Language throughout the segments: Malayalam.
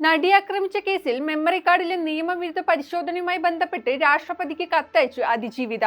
നടി ആക്രമിച്ച കേസിൽ മെമ്മറി കാർഡിലെ നിയമവിരുദ്ധ പരിശോധനയുമായി ബന്ധപ്പെട്ട് രാഷ്ട്രപതിക്ക് കത്തയച്ചു അതിജീവിത.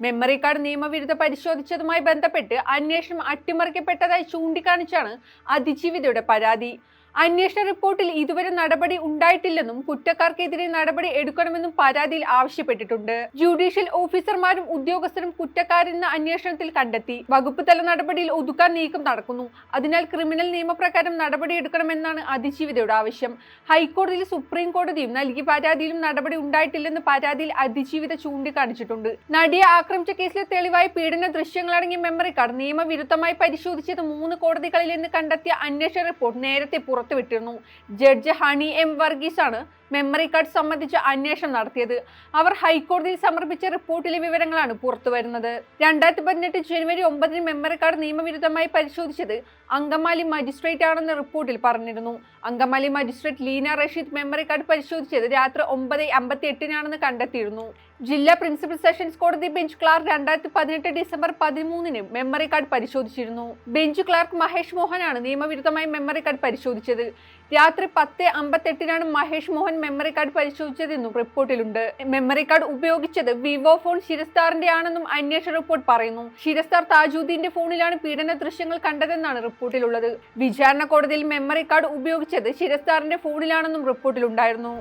മെമ്മറി കാർഡ് നിയമവിരുദ്ധ പരിശോധിച്ചതുമായി ബന്ധപ്പെട്ട് അന്വേഷണം അട്ടിമറിക്കപ്പെട്ടതായി ചൂണ്ടിക്കാണിച്ചാണ് അതിജീവിതയുടെ പരാതി. അന്വേഷണ റിപ്പോർട്ടിൽ ഇതുവരെ നടപടി ഉണ്ടായിട്ടില്ലെന്നും കുറ്റക്കാർക്കെതിരെ നടപടി എടുക്കണമെന്നും പരാതിയിൽ ആവശ്യപ്പെട്ടിട്ടുണ്ട്. ജുഡീഷ്യൽ ഓഫീസർമാരും ഉദ്യോഗസ്ഥരും കുറ്റക്കാരെന്ന അന്വേഷണത്തിൽ കണ്ടെത്തി. വകുപ്പ് തല നടപടിയിൽ ഒതുക്കാൻ നീക്കം നടക്കുന്നു. അതിനാൽ ക്രിമിനൽ നിയമപ്രകാരം നടപടിയെടുക്കണമെന്നാണ് അതിജീവിതയുടെ ആവശ്യം. ഹൈക്കോടതിയിൽ സുപ്രീം കോടതിയും നൽകിയ പരാതിയിലും നടപടി ഉണ്ടായിട്ടില്ലെന്ന് പരാതിയിൽ അതിജീവിത ചൂണ്ടിക്കാണിച്ചിട്ടുണ്ട്. നടിയെ ആക്രമിച്ച കേസിലെ തെളിവായി പീഡന ദൃശ്യങ്ങളടങ്ങിയ മെമ്മറി കാർഡ് നിയമവിരുദ്ധമായി പരിശോധിച്ചത് 3 കോടതികളിലെന്ന് കണ്ടെത്തിയ അന്വേഷണ റിപ്പോർട്ട് നേരത്തെ പുറത്തുവിട്ടിരുന്നു. ജഡ്ജ് ഹണി എം വർഗീസ് ആണ് മെമ്മറി കാർഡ് സംബന്ധിച്ച് അന്വേഷണം നടത്തിയത്. അവർ ഹൈക്കോടതിയിൽ സമർപ്പിച്ച റിപ്പോർട്ടിലെ വിവരങ്ങളാണ് പുറത്തുവരുന്നത്. 2018 ജനുവരി 9 മെമ്മറി കാർഡ് നിയമവിരുദ്ധമായി പരിശോധിച്ചത് അങ്കമാലി മജിസ്ട്രേറ്റ് ആണെന്ന് റിപ്പോർട്ടിൽ പറഞ്ഞിരുന്നു. Angamaly magistrate Leena Rasheed memory card പരിശോധിച്ചത് രാത്രി 9:58 കണ്ടെത്തിയിരുന്നു. ജില്ലാ പ്രിൻസിപ്പൽ സെഷൻസ് കോടതി bench clerk 2018 December 13 memory card പരിശോധിച്ചിരുന്നു. ബെഞ്ച് ക്ലാർക്ക് മഹേഷ് മോഹനാണ് നിയമവിരുദ്ധമായി മെമ്മറി കാർഡ് പരിശോധിച്ചത്. രാത്രി 10:58 മഹേഷ് മോഹൻ മെമ്മറി കാർഡ് പരിശോധിച്ചതെന്നും റിപ്പോർട്ടിലുണ്ട്. മെമ്മറി കാർഡ് ഉപയോഗിച്ചത് വിവോ ഫോൺ ശിരസ്താറിന്റെ ആണെന്നും അന്വേഷണ റിപ്പോർട്ട് പറയുന്നു. ശിരസ്താർ താജുദ്ദീന്റെ ഫോണിലാണ് പീഡന ദൃശ്യങ്ങൾ കണ്ടതെന്നാണ് റിപ്പോർട്ടിലുള്ളത്. വിചാരണ കോടതിയിൽ മെമ്മറി കാർഡ് ഉപയോഗിച്ചത് ശിരസ്താറിന്റെ ഫോണിലാണെന്നും റിപ്പോർട്ടിലുണ്ടായിരുന്നു.